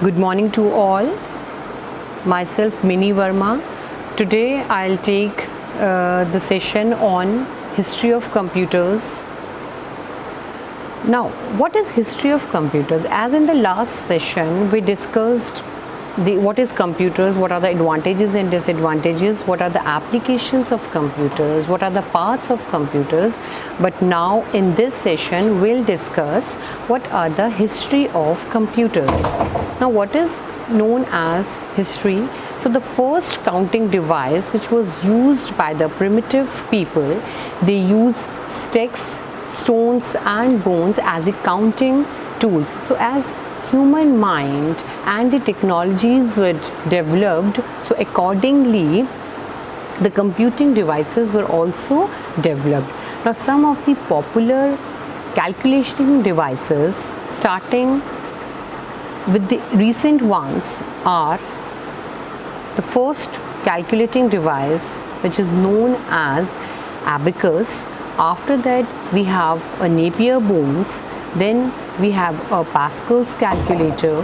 Good morning to all. Myself Mini Verma. Today I'll take the session on history of computers. Now, what is history of computers? As in the last session, we discussed what is computers, what are the advantages and disadvantages, what are the applications of computers, what are the parts of computers. But now in this session, we'll discuss what are the history of computers. Now, what is known as history? So the first counting device which was used by the primitive people, they use sticks, stones and bones as the counting tools. So as human mind and the technologies were developed, so accordingly the computing devices were also developed. Now some of the popular calculation devices, starting with the recent ones, are the first calculating device which is known as abacus. After that we have a Napier bones, then we have a Pascal's calculator,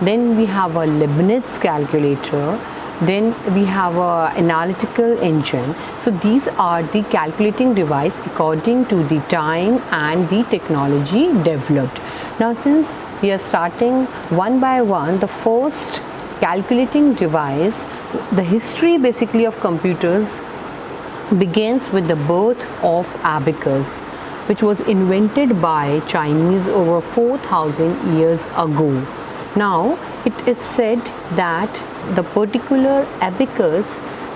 then we have a Leibniz calculator, then we have a analytical engine. So these are the calculating device according to the time and the technology developed. Now since we are starting one by one, the first calculating device, the history basically of computers begins with the birth of abacus, which was invented by Chinese over 4,000 years ago. Now it is said that the particular abacus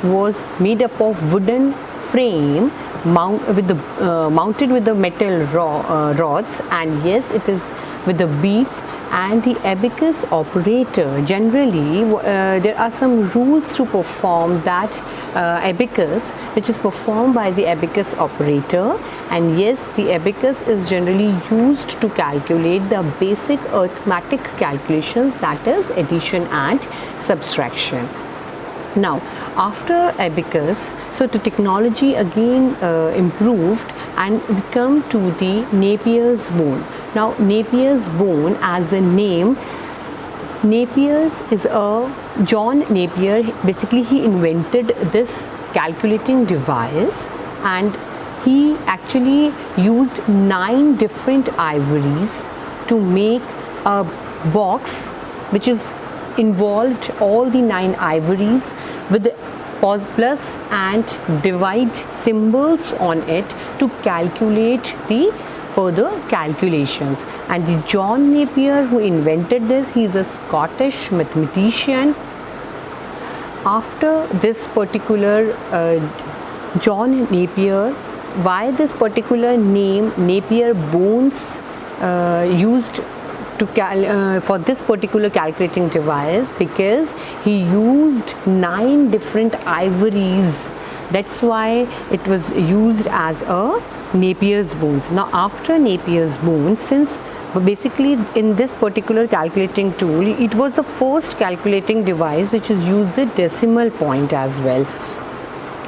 was made up of wooden frame mounted with the metal rods, and yes, it is with the beads. And the abacus operator, generally there are some rules to perform that abacus, which is performed by the abacus operator. And yes, the abacus is generally used to calculate the basic arithmetic calculations, that is addition and subtraction. Now after abacus, so the technology again improved, and we come to the Napier's bone. Now Napier's bone, as a name, Napier's is a John Napier. Basically he invented this calculating device, and he actually used 9 different ivories to make a box which is involved all the 9 ivories with the plus and divide symbols on it to calculate the further calculations. And the John Napier who invented this, he is a Scottish mathematician. After this particular John Napier, why this particular name Napier bones used to for this particular calculating device? Because he used 9 different ivories. That's why it was used as a Napier's bones. Now after Napier's bones, since basically in this particular calculating tool, it was the first calculating device which is used the decimal point as well.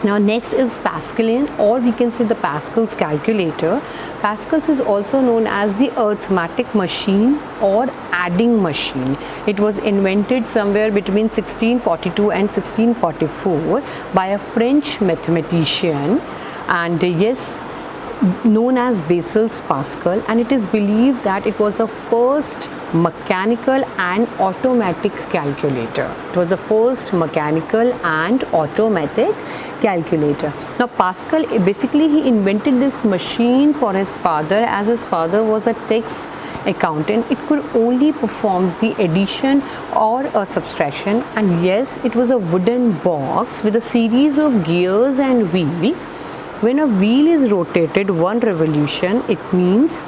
Now next is Pascalian, or we can say the Pascal's calculator. Pascal's is also known as the arithmetic machine or adding machine. It was invented somewhere between 1642 and 1644 by a French mathematician, and yes, known as Blaise Pascal, and it is believed that it was the first mechanical and automatic calculator. It was the first mechanical and automatic calculator. Now Pascal, basically he invented this machine for his father, as his father was a tax accountant. It could only perform the addition or a subtraction, and yes, it was a wooden box with a series of gears and wheel. When a wheel is rotated one revolution, it means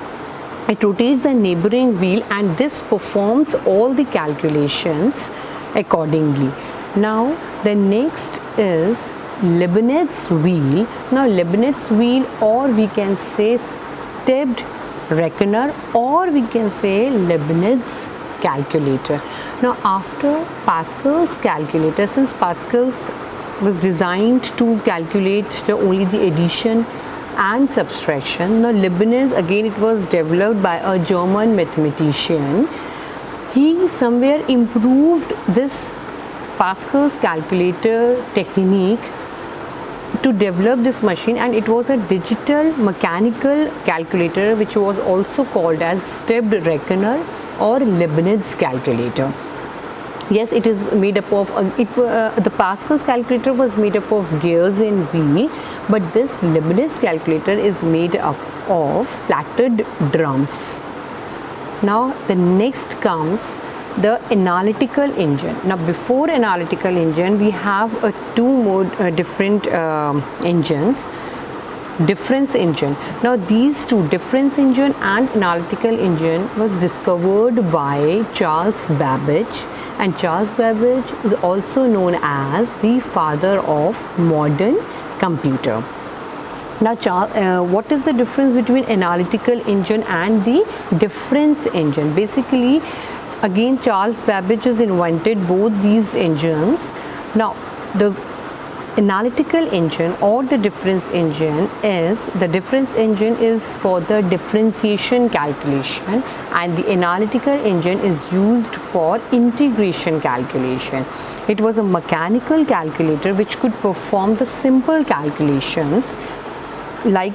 it rotates the neighboring wheel, and this performs all the calculations accordingly. Now the next is Leibniz wheel. Now Leibniz wheel, or we can say stepped reckoner, or we can say Leibniz calculator. Now after Pascal's calculator, since Pascal's was designed to calculate only the addition and subtraction, now Leibniz, again it was developed by a German mathematician he somewhere improved this Pascal's calculator technique to develop this machine, and it was a digital mechanical calculator which was also called as stepped reckoner or Leibniz calculator. Yes, it is made up of the Pascal's calculator was made up of gears in wheel, but this Leibniz calculator is made up of flatted drums. Now the next comes the analytical engine. Now before analytical engine we have two more different engines. Difference engine. Now these two, difference engine and analytical engine, was discovered by Charles Babbage, and Charles Babbage is also known as the father of modern computer. Now what is the difference between analytical engine and the difference engine? Basically, again Charles Babbage has invented both these engines. Now the analytical engine or the difference engine is for the differentiation calculation, and the analytical engine is used for integration calculation. It was a mechanical calculator which could perform the simple calculations like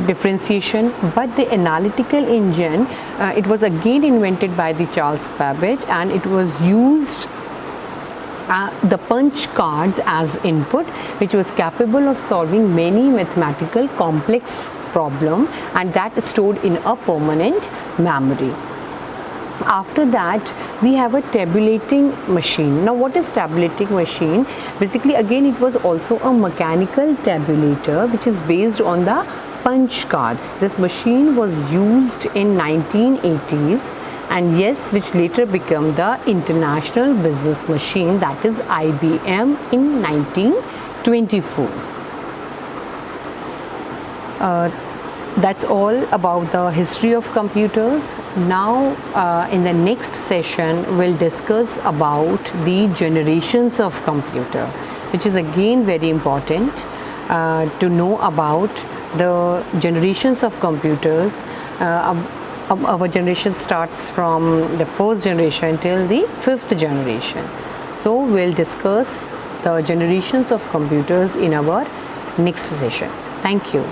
differentiation, but the analytical engine, it was again invented by the Charles Babbage, and it was used the punch cards as input, which was capable of solving many mathematical complex problem, and that is stored in a permanent memory. After that we have a tabulating machine. Now what is tabulating machine? Basically again it was also a mechanical tabulator which is based on the punch cards. This machine was used in 1980s, and yes, which later became the International Business Machine, that is IBM, in 1924. That's all about the history of computers. Now in the next session we'll discuss about the generations of computer, which is again very important to know about the generations of computers. Our generation starts from the first generation till the fifth generation. So we'll discuss the generations of computers in our next session. Thank you.